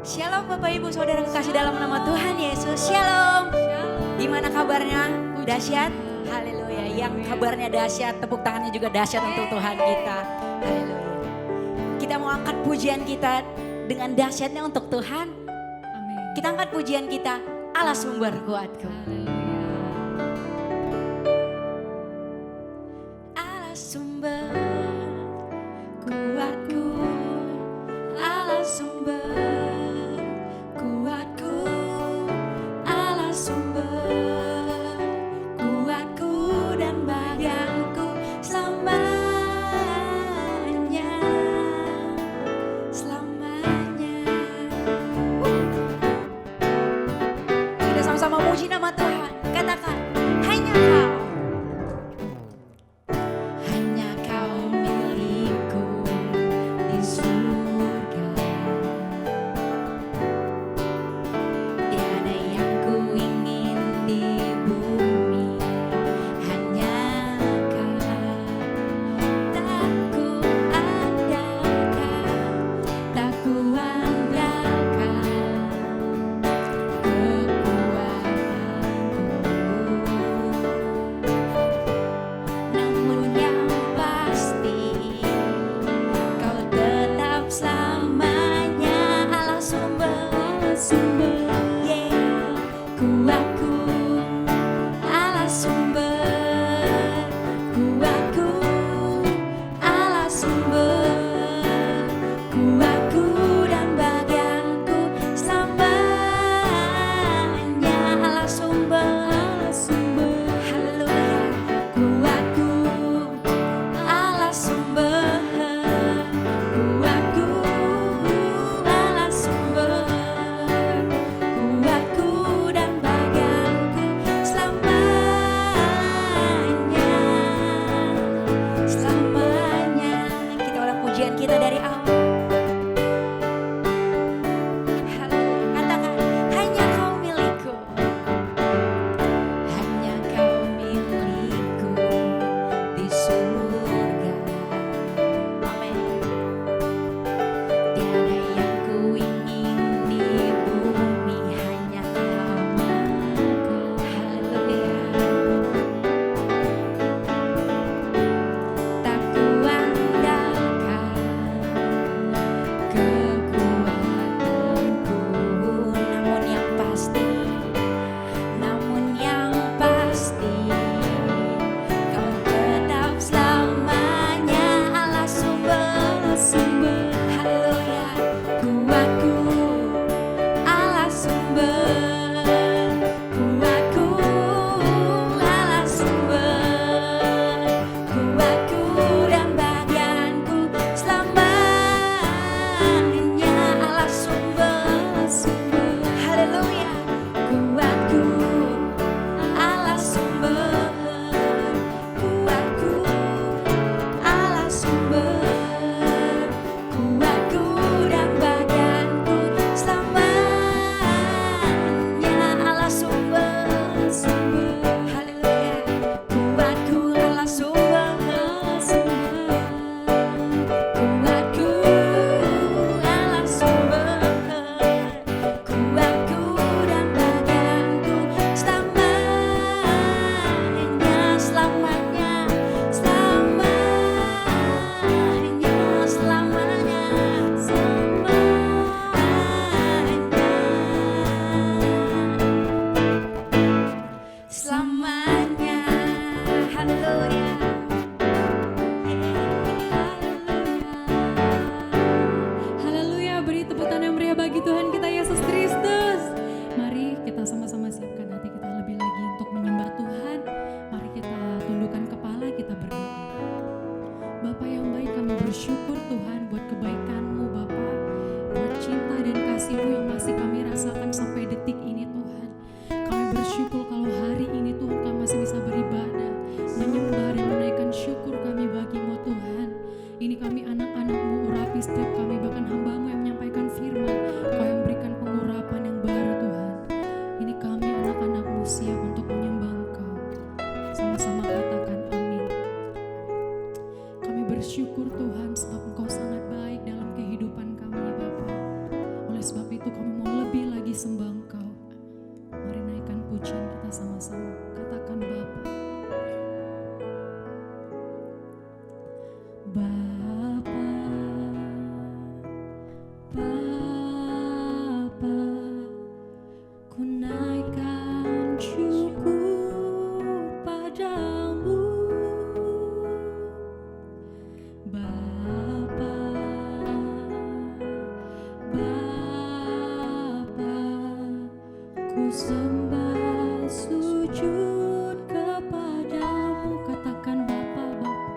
Shalom Bapak Ibu Saudara kekasih dalam nama Tuhan Yesus. Shalom. Gimana kabarnya? Dahsyat? Haleluya. Yang kabarnya dahsyat, tepuk tangannya juga dahsyat untuk Tuhan kita. Haleluya. Kita mau angkat pujian kita dengan dahsyatnya untuk Tuhan. Amin. Kita angkat pujian kita, Allah sumber kuatku. Allah sumber kuatku, Allah sumber kuatku, Allah sumber kuatku dan bagianku selamanya, selamanya. Kita sama-sama muji nama Tuhan. Katakan, hanya Kau. Hanya Kau milikku di surga. Tiada yang ku ingin di bumi. Hanya Kau. Tak ku andalkan, tak ku andalkan kekuatanku. Namun yang pasti Kau tetap selamanya, Allah sumber yeah. Kuatku, Allah sumber kuatku, Allah sumber kuatku dan bagianku selamanya, Allah sumber haleluya. Kuatku, Allah sumber kuatku, Allah sumber kuatku dan bagianku selamanya, selamanya. Kita ulang pujian kita dari awal. Haleluya. Katakan, hanya Kau milikku. Hanya Kau milikku di surga. Amin. Tiada yang ku ingin di bumi, hanya Kau. Haleluya. Tak ku andalkan kekuatanku, namun yang pasti Kau tetap selamanya, Allah sumber haleluya. Kuatku, Allah sumber kuatku, Allah sumber kuatku dan bagianku selamanya, Allah sumber haleluya. Kuatku, Allah sumber kuatku, Allah sumber kuatku dan bagianku selamanya, Allah sumber haleluya. Kuatku, Allah sumber kuatku, Allah sumber kuatku dan bagianku selamanya, selamanya, selamanya, selamanya, selamanya, haleluya. Haleluya, beri tepuk tangan yang meriah bagi Tuhan kita Yesus Kristus. Mari kita sama-sama siapkan hati kita lebih lagi untuk menyembah Tuhan. Mari kita tundukkan kepala, kita berdoa. Bapa yang baik, kami bersyukur Tuhan buat kebaikan-Mu Bapa, buat cinta dan kasih-Mu yang masih kami rasakan sampai detik ini Tuhan. Kami bersyukur kalau hari ini Tuhan kami masih bisa beribadah, menyembah dan menaikkan syukur kami bagi-Mu Tuhan. Ini kami anak-anak-Mu, urapi setiap kami, bahkan hamba-Mu yang menyampaikan firman, Kau yang berikan pengurapan yang baru Tuhan. Ini kami anak-anak-Mu siap untuk menyembah Engkau. Sama-sama katakan amin. Kami bersyukur Tuhan sebab Engkau sangat baik dalam kehidupan kami Bapa. Oleh sebab itu lagi sembah Engkau. Mari naikkan pujian kita sama-sama. Katakan Bapa. Bapa, Bapa, ku naikkan syukur padamu. Bapa, Bapa, ku sembah sujud kepadamu. Katakan Bapa, Bapa.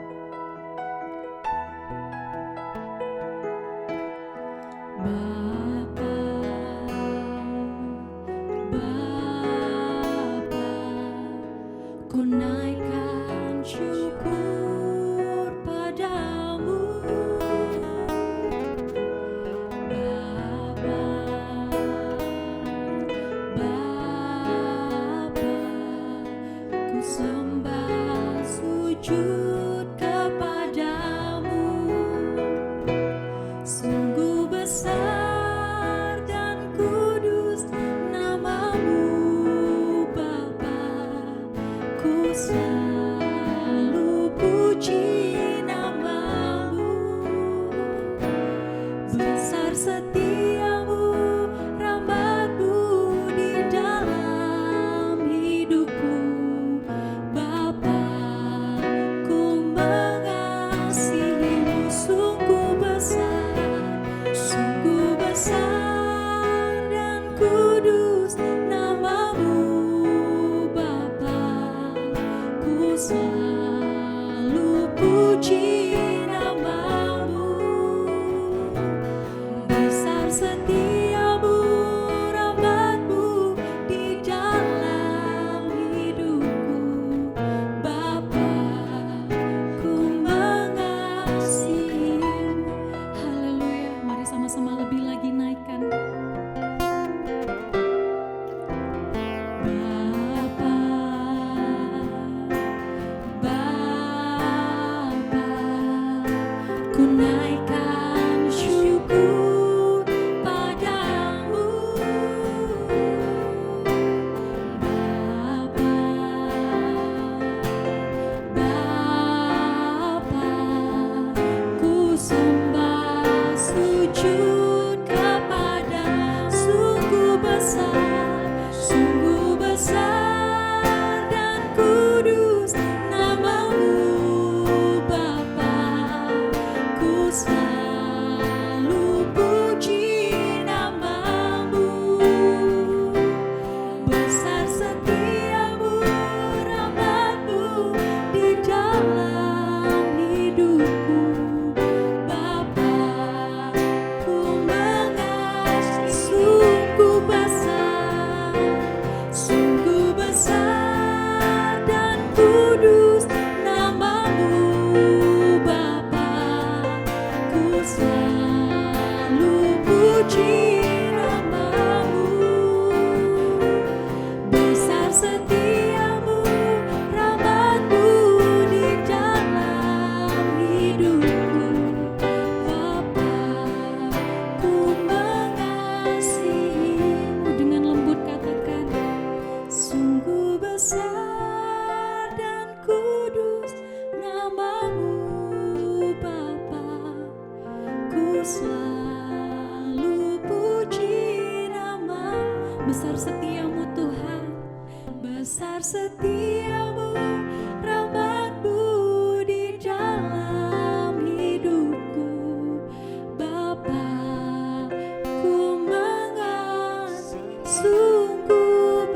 Bapa, Bapa, ku naikkan syukur padamu. Bapa, Bapa, ku sembah sujud kepadamu. Sungguh besar dan kudus namamu Bapa, ku selalu puji namamu. Besar setiamu, rahmatmu di dalam hidupku Bapa, ku mengasihimu. Sungguh besar dan kudus namamu Bapa, ku selalu puji namamu. Besar setiamu, rahmatmu di dalam hidupku Bapa, ku mengasihimu. Haleluya, mari sama-sama lebih lagi naikkan. Bapa, Bapa, ku naikkan syukur padamu. Bapa, Bapa, ku sembah sujud kepada. Sungguh besar dan kudus namamu Bapa, ku selalu puji namamu. Besar setiamu, rahmatmu di dalam hidupku Bapa, ku mengasihi. Sungguh besar dan kudus namamu Bapa, ku selalu puji namamu. Besar setiamu, rahmatmu di dalam hidupku Bapa, ku mengasihimu. Dengan lembut katakan, sungguh besar dan kudus namamu Bapa, ku selalu puji nama. Besar setiamu Tuhan, besar setiamu, rahmatmu di dalam hidupku Bapa, ku mengasihi. Sungguh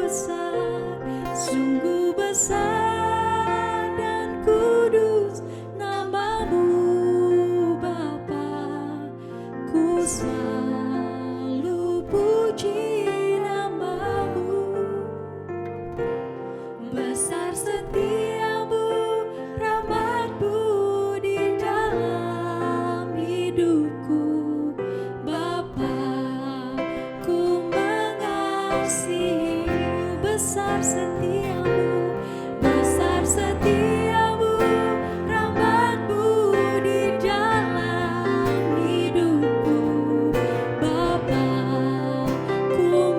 besar dan kudus namamu Bapa, ku selalu puji namamu. Besar setiamu, rahmatmu di dalam hidupku Bapa, ku mengasihi. Besar setiamu, rahmatmu di dalam hidupku Bapa, ku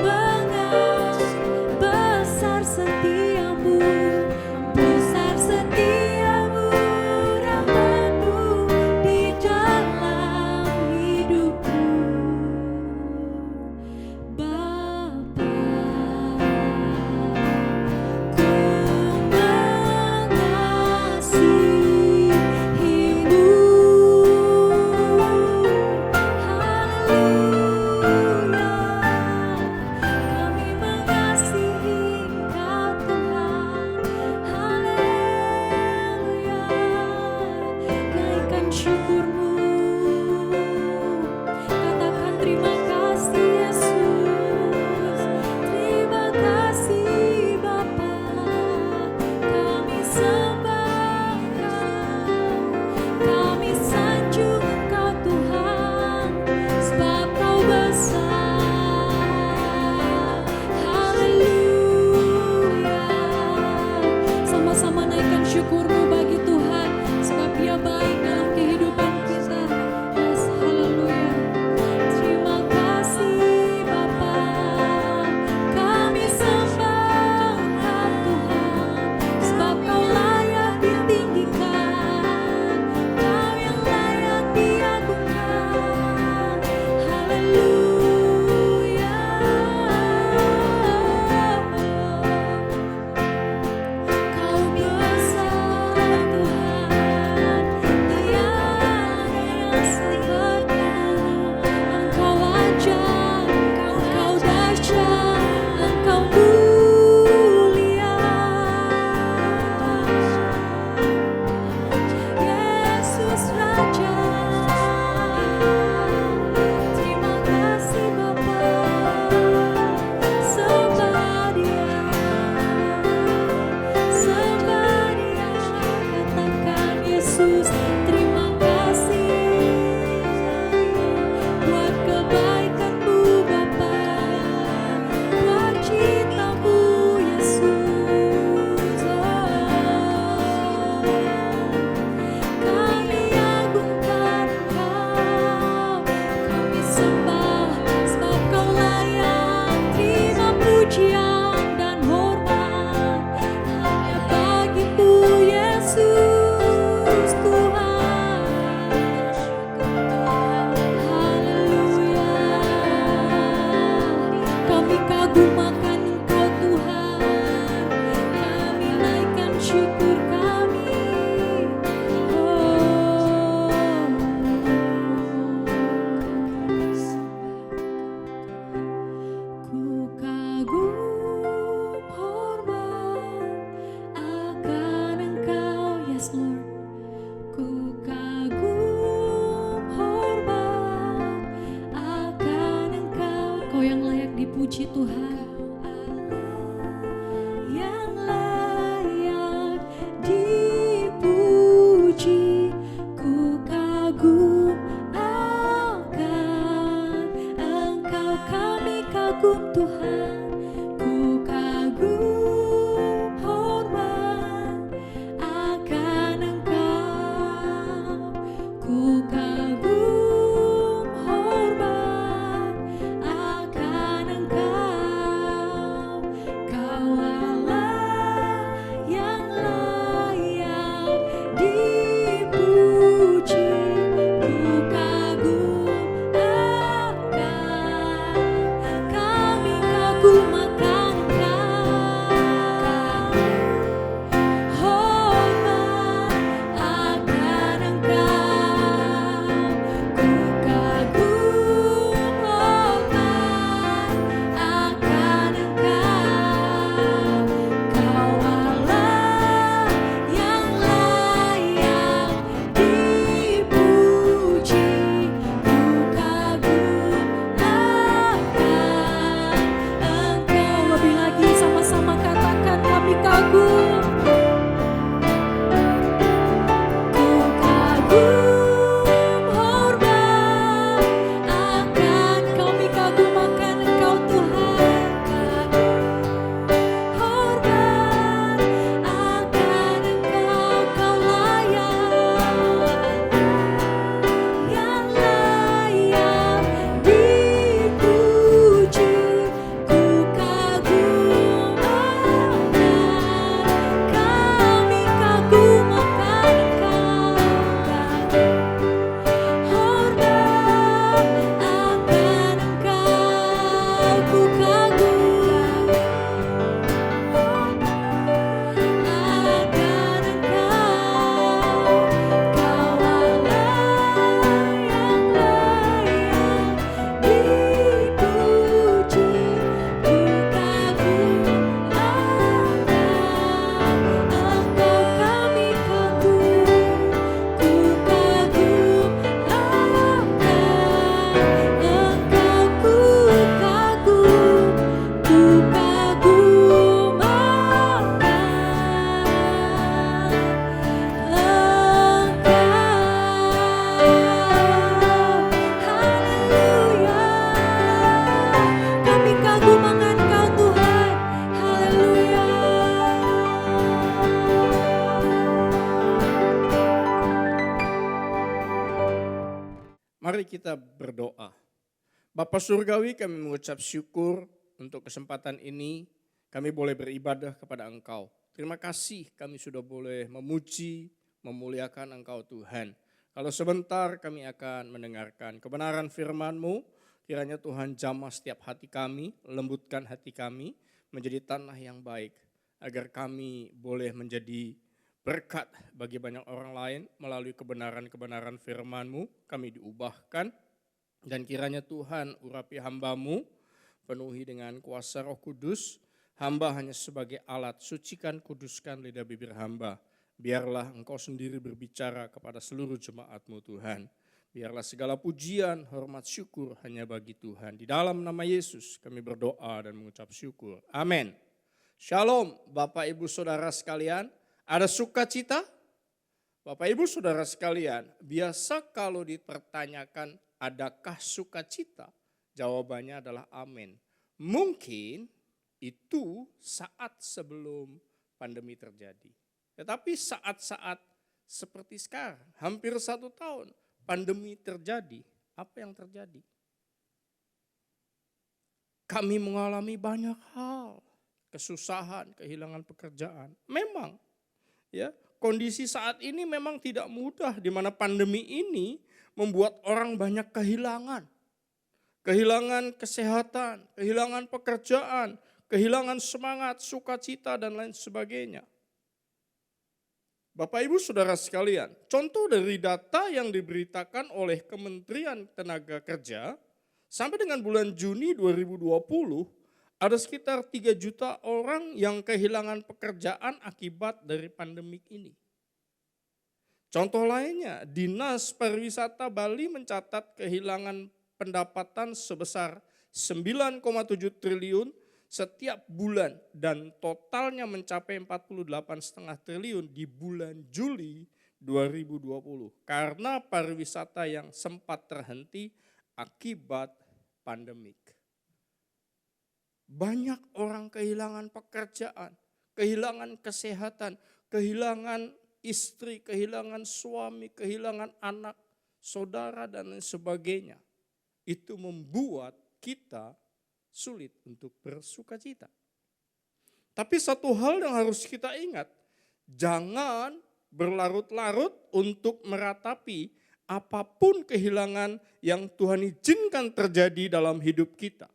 memuji Tuhan. Yang layak dipuji, ku kagum akan Engkau, kami kagum Tuhan, ku kagum hormat akan Engkau, ku kagum hormat akan Engkau. Kau Allah yang layak dipuji, ku kagum akan, kami kagum akan Engkau, hormat akan Engkau, ku kagum hormat akan Engkau. Kau Allah yang layak dipuji, ku kagum akan Engkau. Lebih lagi sama-sama katakan kami kagum. Ku kagum hormat akan, kami kagum akan Engkau Tuhan. Kagum hormat akan Engkau, Kau layak, yang layak dipuji, ku kagum akan, kami kagum akan Engkau. Hormat akan Engkau, ku kagum akan Engkau. Kau Allah yang layak dipuji, ku kagum akan Engkau, kami kagum, ku kagum akan Engkau, ku kagum, ku kagum akan Engkau. Haleluya, kami kagum akan Engkau Tuhan. Haleluya. Mari kita berdoa. Bapa Surgawi, kami mengucap syukur untuk kesempatan ini. Kami boleh beribadah kepada Engkau. Terima kasih kami sudah boleh memuji, memuliakan Engkau Tuhan. Kalau sebentar kami akan mendengarkan kebenaran firman-Mu, kiranya Tuhan jamah setiap hati kami, lembutkan hati kami menjadi tanah yang baik. Agar kami boleh menjadi berkat bagi banyak orang lain melalui kebenaran-kebenaran firman-Mu, kami diubahkan. Dan kiranya Tuhan urapi hamba-Mu, penuhi dengan kuasa Roh Kudus. Hamba hanya sebagai alat, sucikan, kuduskan lidah bibir hamba. Biarlah Engkau sendiri berbicara kepada seluruh jemaat-Mu Tuhan. Biarlah segala pujian, hormat, syukur hanya bagi Tuhan. Di dalam nama Yesus kami berdoa dan mengucap syukur. Amin. Shalom Bapak Ibu Saudara sekalian. Ada sukacita? Bapak Ibu Saudara sekalian, biasa kalau dipertanyakan adakah sukacita? Jawabannya adalah amin. Mungkin itu saat sebelum pandemi terjadi. Tetapi saat-saat seperti sekarang, hampir 1 tahun pandemi terjadi, apa yang terjadi? Kami mengalami banyak hal, kesusahan, kehilangan pekerjaan. Memang ya, kondisi saat ini memang tidak mudah, di mana pandemi ini membuat orang banyak kehilangan. Kehilangan kesehatan, kehilangan pekerjaan, kehilangan semangat, sukacita dan lain sebagainya. Bapak Ibu Saudara sekalian, contoh dari data yang diberitakan oleh Kementerian Tenaga Kerja, sampai dengan bulan Juni 2020, ada sekitar 3 juta orang yang kehilangan pekerjaan akibat dari pandemik ini. Contoh lainnya, Dinas Pariwisata Bali mencatat kehilangan pendapatan sebesar 9,7 triliun setiap bulan dan totalnya mencapai 48,5 triliun di bulan Juli 2020 karena pariwisata yang sempat terhenti akibat pandemik. Banyak orang kehilangan pekerjaan, kehilangan kesehatan, kehilangan istri, kehilangan suami, kehilangan anak, saudara dan lain sebagainya. Itu membuat kita sulit untuk bersukacita. Tapi satu hal yang harus kita ingat, jangan berlarut-larut untuk meratapi apapun kehilangan yang Tuhan izinkan terjadi dalam hidup kita.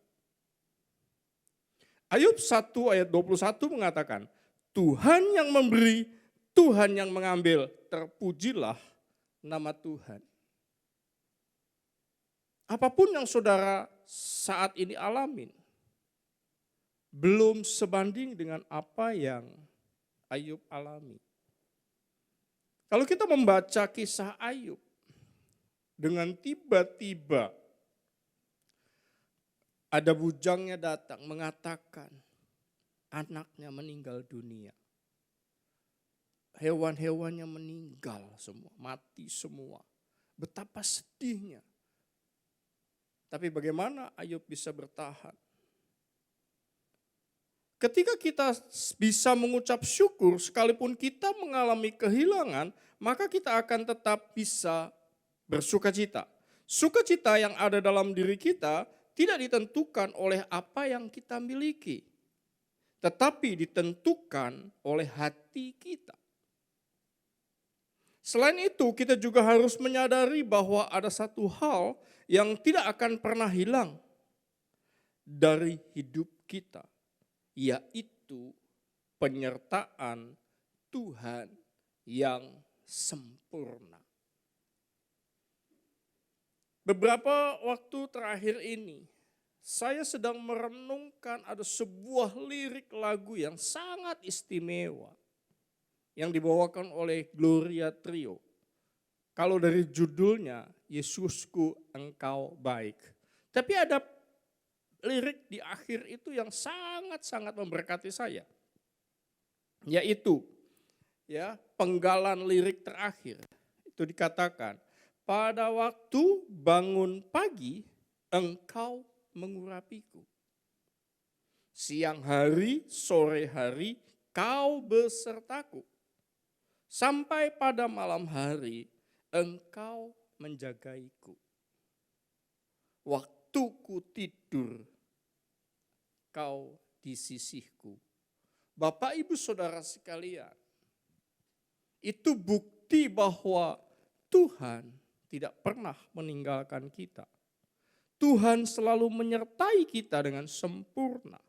Ayub 1 ayat 21 mengatakan, Tuhan yang memberi, Tuhan yang mengambil, terpujilah nama Tuhan. Apapun yang saudara saat ini alamin, belum sebanding dengan apa yang Ayub alami. Kalau kita membaca kisah Ayub, dengan tiba-tiba ada bujangnya datang mengatakan anaknya meninggal dunia. Hewan-hewannya meninggal semua, mati semua. Betapa sedihnya. Tapi bagaimana Ayub bisa bertahan? Ketika kita bisa mengucap syukur, sekalipun kita mengalami kehilangan, maka kita akan tetap bisa bersukacita. Sukacita yang ada dalam diri kita tidak ditentukan oleh apa yang kita miliki, tetapi ditentukan oleh hati kita. Selain itu, kita juga harus menyadari bahwa ada satu hal yang tidak akan pernah hilang dari hidup kita, yaitu penyertaan Tuhan yang sempurna. Beberapa waktu terakhir ini, saya sedang merenungkan ada sebuah lirik lagu yang sangat istimewa yang dibawakan oleh Gloria Trio. Kalau dari judulnya, Yesusku Engkau Baik. Tapi ada lirik di akhir itu yang sangat-sangat memberkati saya. Yaitu penggalan lirik terakhir. Itu dikatakan, pada waktu bangun pagi, engkau mengurapiku. Siang hari, sore hari, kau besertaku. Sampai pada malam hari, engkau menjagaiku. Waktu ku tidur, kau di sisiku. Bapak, Ibu, Saudara sekalian, itu bukti bahwa Tuhan tidak pernah meninggalkan kita. Tuhan selalu menyertai kita dengan sempurna.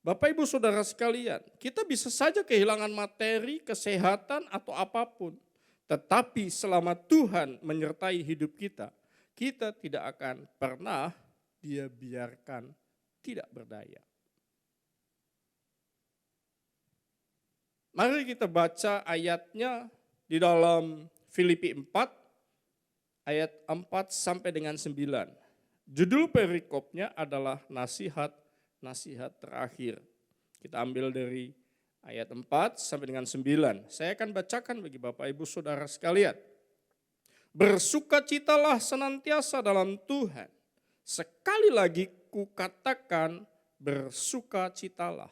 Bapak, Ibu, Saudara sekalian, kita bisa saja kehilangan materi, kesehatan, atau apapun. Tetapi selama Tuhan menyertai hidup kita, kita tidak akan pernah Dia biarkan tidak berdaya. Mari kita baca ayatnya di dalam Filipi 4, ayat 4 sampai dengan 9. Judul perikopnya adalah nasihat terakhir. Kita ambil dari ayat 4 sampai dengan 9. Saya akan bacakan bagi Bapak, Ibu, Saudara sekalian. Bersukacitalah senantiasa dalam Tuhan. Sekali lagi kukatakan bersukacitalah.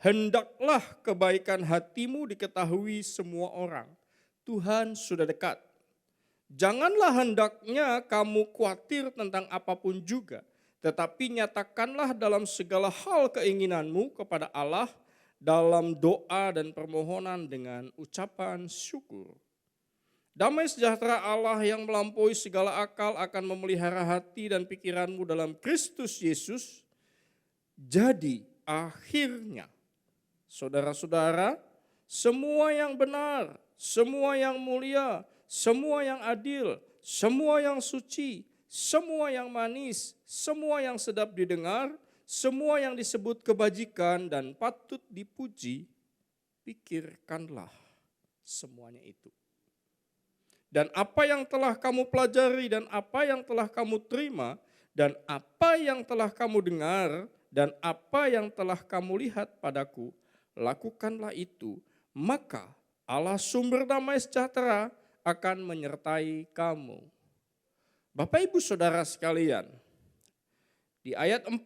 Hendaklah kebaikan hatimu diketahui semua orang. Tuhan sudah dekat. Janganlah hendaknya kamu khawatir tentang apapun juga. Tetapi nyatakanlah dalam segala hal keinginanmu kepada Allah dalam doa dan permohonan dengan ucapan syukur. Damai sejahtera Allah yang melampaui segala akal akan memelihara hati dan pikiranmu dalam Kristus Yesus. Jadi akhirnya, saudara-saudara, semua yang benar, semua yang mulia, semua yang adil, semua yang suci, semua yang manis, semua yang sedap didengar, semua yang disebut kebajikan dan patut dipuji, pikirkanlah semuanya itu. dan apa yang telah kamu pelajari, dan apa yang telah kamu terima, dan apa yang telah kamu dengar, dan apa yang telah kamu lihat padaku, lakukanlah itu, maka Allah sumber damai sejahtera akan menyertai kamu. Bapak Ibu Saudara sekalian, di ayat 4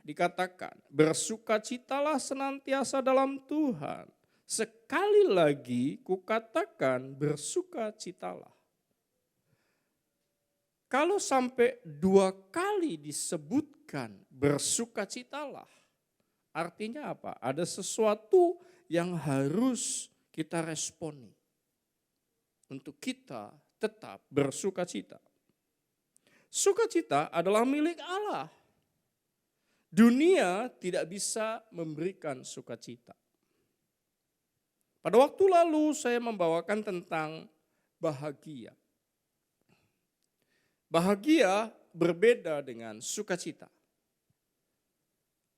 dikatakan, bersukacitalah senantiasa dalam Tuhan. Sekali lagi kukatakan bersukacitalah. Kalau sampai 2 kali disebutkan bersukacitalah, artinya apa? Ada sesuatu yang harus kita responi untuk kita tetap bersukacita. Sukacita adalah milik Allah. Dunia tidak bisa memberikan sukacita. Pada waktu lalu saya membawakan tentang bahagia. Bahagia berbeda dengan sukacita.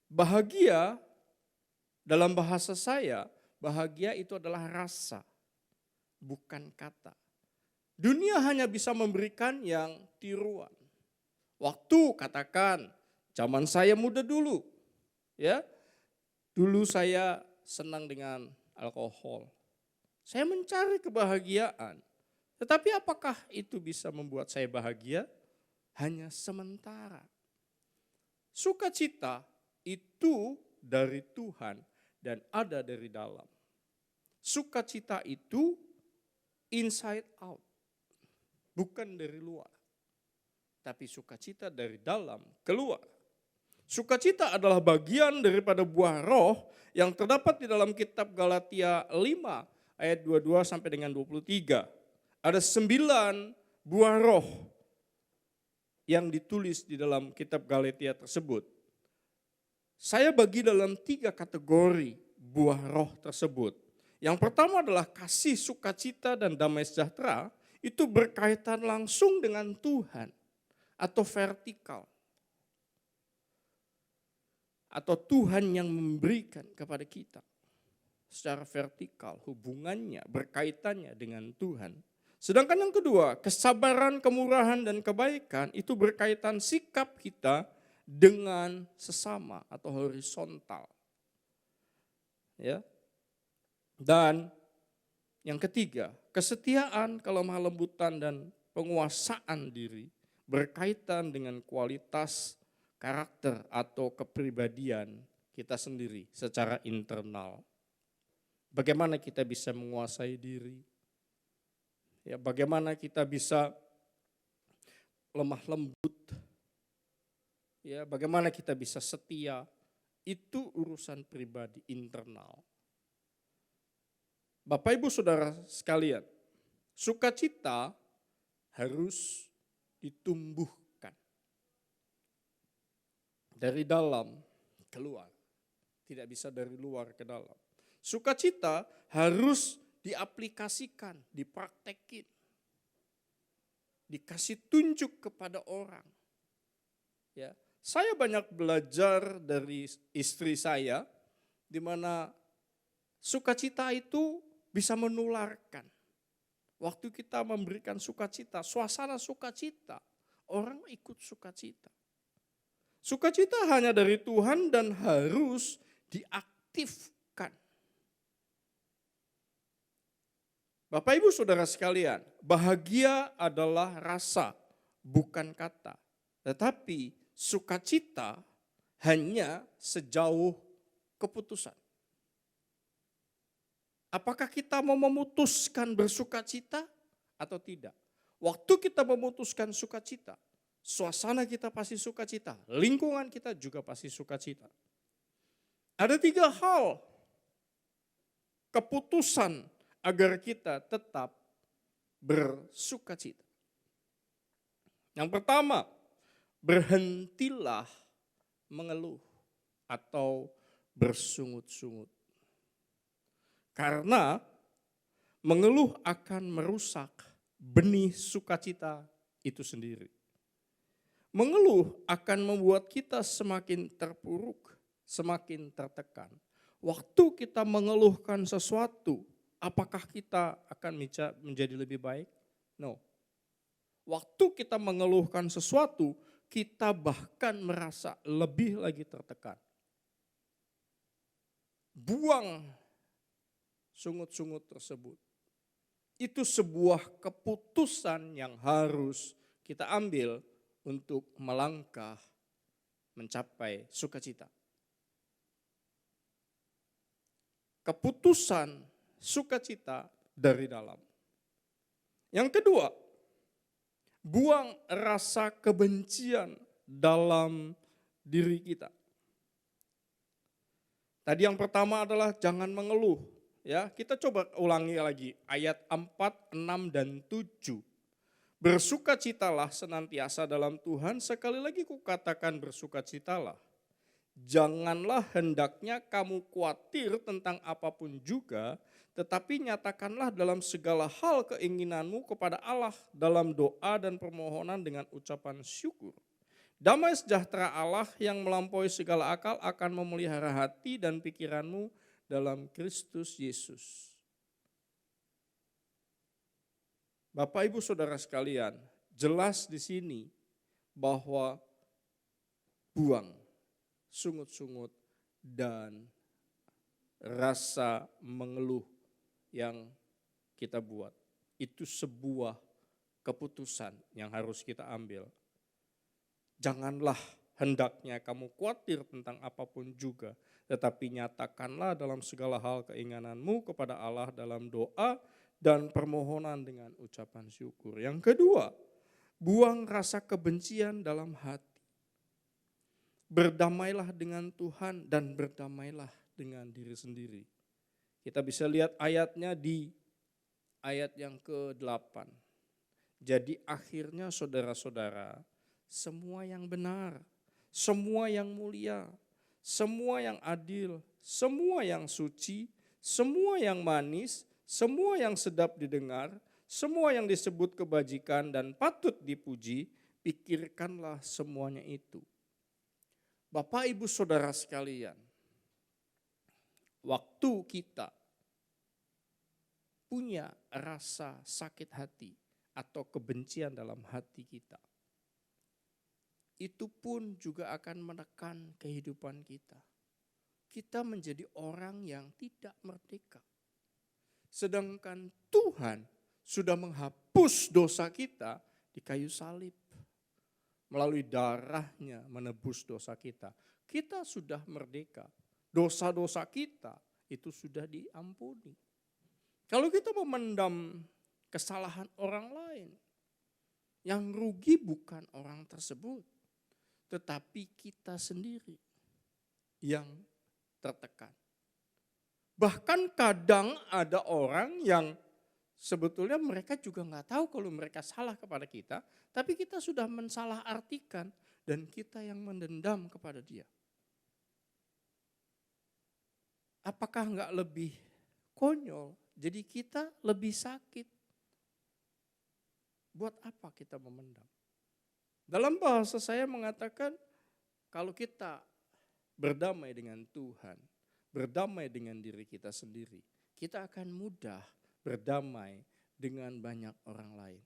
Bahagia dalam bahasa saya, bahagia itu adalah rasa, bukan kata. Dunia hanya bisa memberikan yang tiruan. Waktu katakan, zaman saya muda dulu, ya, dulu saya senang dengan alkohol. Saya mencari kebahagiaan. Tetapi apakah itu bisa membuat saya bahagia? Hanya sementara. Sukacita itu dari Tuhan dan ada dari dalam. Sukacita itu inside out, bukan dari luar. Tapi sukacita dari dalam keluar. Sukacita adalah bagian daripada buah roh yang terdapat di dalam kitab Galatia 5 ayat 22 sampai dengan 23. Ada 9 buah roh yang ditulis di dalam kitab Galatia tersebut. Saya bagi dalam 3 kategori buah roh tersebut. Yang pertama adalah kasih, sukacita, dan damai sejahtera. Itu berkaitan langsung dengan Tuhan atau vertikal. Atau Tuhan yang memberikan kepada kita secara vertikal, hubungannya, berkaitannya dengan Tuhan. Sedangkan yang kedua, kesabaran, kemurahan, dan kebaikan itu berkaitan sikap kita dengan sesama atau horizontal. Ya. Dan yang ketiga, kesetiaan, kelemah lembutan, dan penguasaan diri berkaitan dengan kualitas karakter atau kepribadian kita sendiri secara internal. Bagaimana kita bisa menguasai diri? Ya, bagaimana kita bisa lemah lembut? Ya, bagaimana kita bisa setia? Itu urusan pribadi internal. Bapak Ibu Saudara sekalian, sukacita harus ditumbuhkan dari dalam keluar, tidak bisa dari luar ke dalam. Sukacita harus diaplikasikan, dipraktekin, dikasih tunjuk kepada orang. Ya, saya banyak belajar dari istri saya, di mana sukacita itu bisa menularkan. Waktu kita memberikan sukacita, suasana sukacita, orang ikut sukacita. Sukacita hanya dari Tuhan dan harus diaktifkan. Bapak Ibu Saudara sekalian, bahagia adalah rasa, bukan kata. Tetapi sukacita hanya sejauh keputusan. Apakah kita mau memutuskan bersukacita atau tidak? Waktu kita memutuskan sukacita, suasana kita pasti sukacita, lingkungan kita juga pasti sukacita. Ada 3 hal keputusan agar kita tetap bersukacita. Yang pertama, berhentilah mengeluh atau bersungut-sungut. Karena mengeluh akan merusak benih sukacita itu sendiri. Mengeluh akan membuat kita semakin terpuruk, semakin tertekan. Waktu kita mengeluhkan sesuatu, apakah kita akan menjadi lebih baik? No. Waktu kita mengeluhkan sesuatu, kita bahkan merasa lebih lagi tertekan. Buang sungut-sungut tersebut. Itu sebuah keputusan yang harus kita ambil untuk melangkah mencapai sukacita. Keputusan sukacita dari dalam. Yang kedua, buang rasa kebencian dalam diri kita. Tadi yang pertama adalah jangan mengeluh. Ya, kita coba ulangi lagi ayat 4, 6 dan 7. Bersukacitalah senantiasa dalam Tuhan, sekali lagi kukatakan bersukacitalah. Janganlah hendaknya kamu khawatir tentang apapun juga, tetapi nyatakanlah dalam segala hal keinginanmu kepada Allah dalam doa dan permohonan dengan ucapan syukur. Damai sejahtera Allah yang melampaui segala akal akan memelihara hati dan pikiranmu dalam Kristus Yesus. Bapak Ibu Saudara sekalian, jelas di sini bahwa buang sungut-sungut dan rasa mengeluh yang kita buat. Itu sebuah keputusan yang harus kita ambil. Janganlah hendaknya kamu khawatir tentang apapun juga, tetapi nyatakanlah dalam segala hal keinginanmu kepada Allah dalam doa dan permohonan dengan ucapan syukur. Yang kedua, buang rasa kebencian dalam hati. Berdamailah dengan Tuhan dan berdamailah dengan diri sendiri. Kita bisa lihat ayatnya di ayat yang ke-8. Jadi akhirnya saudara-saudara, semua yang benar, semua yang mulia, semua yang adil, semua yang suci, semua yang manis, semua yang sedap didengar, semua yang disebut kebajikan dan patut dipuji, pikirkanlah semuanya itu. Bapak Ibu Saudara sekalian, waktu kita punya rasa sakit hati atau kebencian dalam hati kita, itu pun juga akan menekan kehidupan kita. Kita menjadi orang yang tidak merdeka. Sedangkan Tuhan sudah menghapus dosa kita di kayu salib. Melalui darahnya menebus dosa kita. Kita sudah merdeka. Dosa-dosa kita itu sudah diampuni. Kalau kita memendam kesalahan orang lain, yang rugi bukan orang tersebut, tetapi kita sendiri yang tertekan. Bahkan kadang ada orang yang sebetulnya mereka juga nggak tahu kalau mereka salah kepada kita, tapi kita sudah mensalahartikan dan kita yang mendendam kepada dia. Apakah nggak lebih konyol? Jadi kita lebih sakit. Buat apa kita memendam? Dalam bahasa saya mengatakan, kalau kita berdamai dengan Tuhan, berdamai dengan diri kita sendiri, kita akan mudah berdamai dengan banyak orang lain.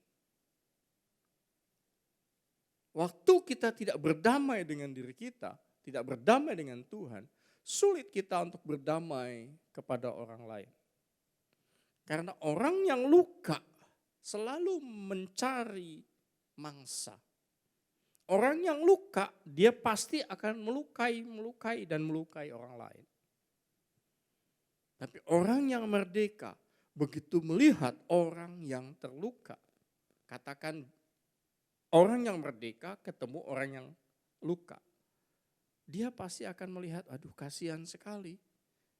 Waktu kita tidak berdamai dengan diri kita, tidak berdamai dengan Tuhan, sulit kita untuk berdamai kepada orang lain. Karena orang yang luka selalu mencari mangsa. Orang yang luka, dia pasti akan melukai dan melukai orang lain. Tapi orang yang merdeka, begitu melihat orang yang terluka, katakan orang yang merdeka ketemu orang yang luka, dia pasti akan melihat, aduh kasihan sekali.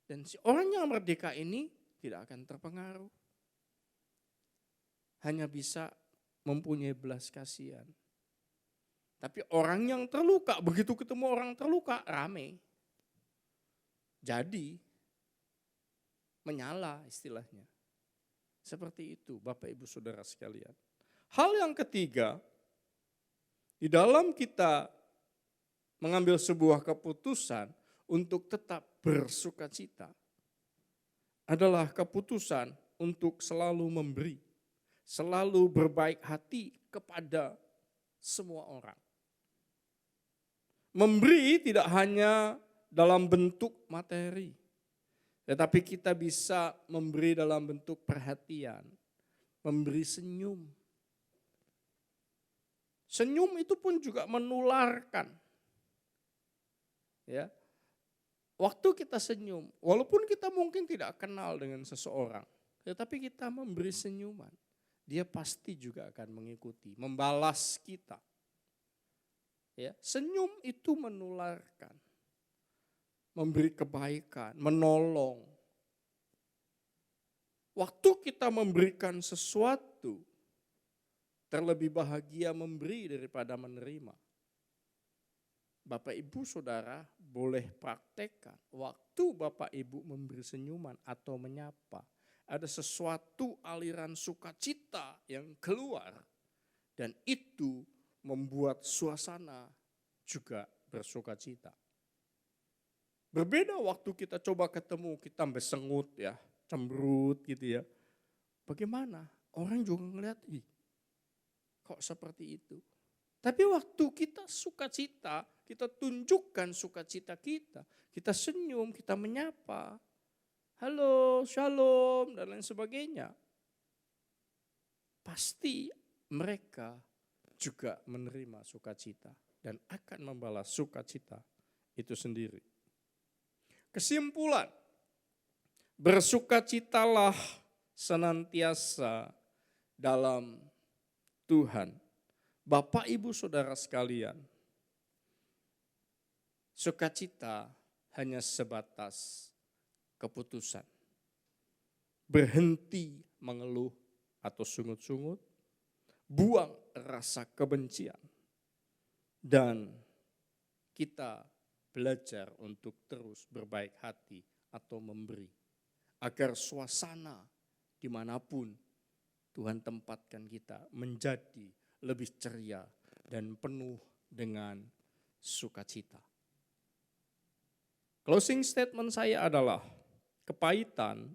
Dan si orang yang merdeka ini tidak akan terpengaruh. Hanya bisa mempunyai belas kasihan. Tapi orang yang terluka, begitu ketemu orang terluka, rame. Jadi, menyala istilahnya. Seperti itu Bapak Ibu Saudara sekalian. Hal yang ketiga, di dalam kita mengambil sebuah keputusan untuk tetap bersukacita, adalah keputusan untuk selalu memberi. selalu berbaik hati kepada semua orang. Memberi tidak hanya dalam bentuk materi, tetapi kita bisa memberi dalam bentuk perhatian, memberi senyum. Senyum itu pun juga menularkan. Ya. Waktu kita senyum, walaupun kita mungkin tidak kenal dengan seseorang, tetapi kita memberi senyuman, dia pasti juga akan mengikuti, membalas kita. Ya, senyum itu menularkan, memberi kebaikan, menolong. Waktu kita memberikan sesuatu, terlebih bahagia memberi daripada menerima. Bapak Ibu Saudara boleh praktekkan waktu Bapak Ibu memberi senyuman atau menyapa. Ada sesuatu aliran sukacita yang keluar dan itu membuat suasana juga bersukacita. Berbeda waktu kita coba ketemu, kita besengut ya, cemberut gitu ya. Bagaimana? Orang juga ngeliat, kok seperti itu? Tapi waktu kita sukacita, kita tunjukkan sukacita kita senyum, kita menyapa, halo, shalom, dan lain sebagainya. Pasti mereka juga menerima sukacita dan akan membalas sukacita itu sendiri. Kesimpulan, bersukacitalah senantiasa dalam Tuhan. Bapak Ibu Saudara sekalian, sukacita hanya sebatas keputusan. Berhenti mengeluh atau sungut-sungut, buang rasa kebencian, dan kita belajar untuk terus berbaik hati atau memberi, agar suasana dimanapun Tuhan tempatkan kita menjadi lebih ceria dan penuh dengan sukacita. Closing statement saya adalah kepahitan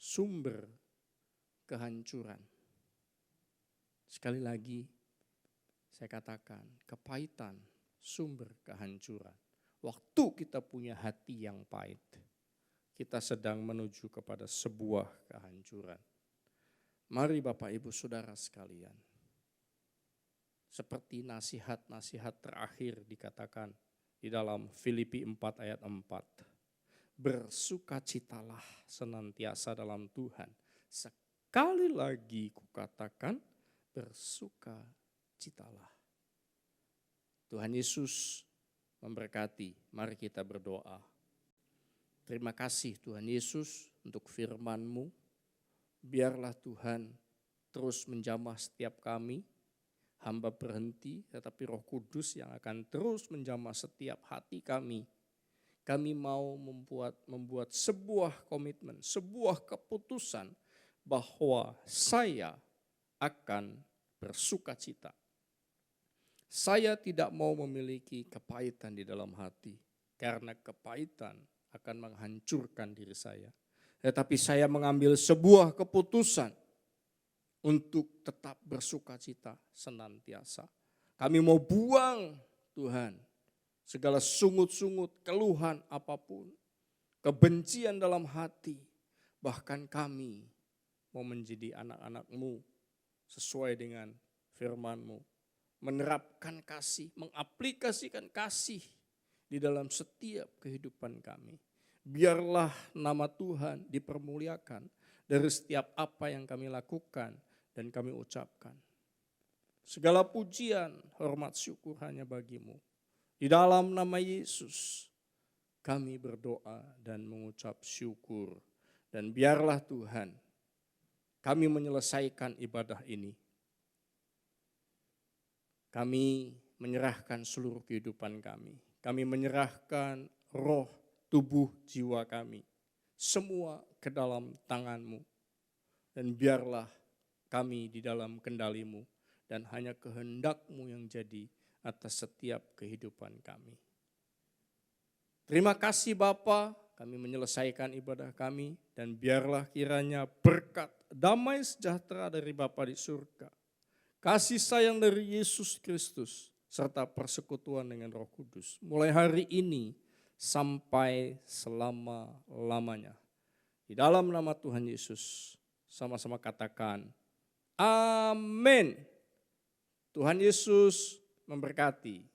sumber kehancuran. Sekali lagi saya katakan kepahitan sumber kehancuran. Waktu kita punya hati yang pahit, kita sedang menuju kepada sebuah kehancuran. Mari Bapak Ibu Saudara sekalian, seperti nasihat-nasihat terakhir dikatakan di dalam Filipi 4 ayat 4. Bersukacitalah senantiasa dalam Tuhan. Sekali lagi kukatakan, bersukacitalah. Tuhan Yesus memberkati. Mari kita berdoa. Terima kasih Tuhan Yesus untuk firman-Mu. Biarlah Tuhan terus menjamah setiap kami. Hamba berhenti, tetapi Roh Kudus yang akan terus menjamah setiap hati kami. Kami mau membuat sebuah komitmen, sebuah keputusan bahwa saya akan bersukacita. Saya tidak mau memiliki kepahitan di dalam hati, karena kepahitan akan menghancurkan diri saya. Tetapi saya mengambil sebuah keputusan untuk tetap bersukacita senantiasa. Kami mau buang Tuhan segala sungut-sungut, keluhan apapun, kebencian dalam hati. Bahkan kami mau menjadi anak-anak-Mu sesuai dengan firman-Mu. Menerapkan kasih, mengaplikasikan kasih di dalam setiap kehidupan kami. Biarlah nama Tuhan dipermuliakan dari setiap apa yang kami lakukan dan kami ucapkan. Segala pujian, hormat, syukur hanya bagi-Mu. Di dalam nama Yesus kami berdoa dan mengucap syukur. Dan biarlah Tuhan kami menyelesaikan ibadah ini. Kami menyerahkan seluruh kehidupan kami. Kami menyerahkan roh, tubuh, jiwa kami. Semua ke dalam tangan-Mu. Dan biarlah kami di dalam kendali-Mu. Dan hanya kehendak-Mu yang jadi atas setiap kehidupan kami. Terima kasih Bapa, kami menyelesaikan ibadah kami, dan biarlah kiranya berkat, damai sejahtera dari Bapa di surga, kasih sayang dari Yesus Kristus, serta persekutuan dengan Roh Kudus, mulai hari ini sampai selama-lamanya. Di dalam nama Tuhan Yesus, sama-sama katakan, amin. Tuhan Yesus memberkati.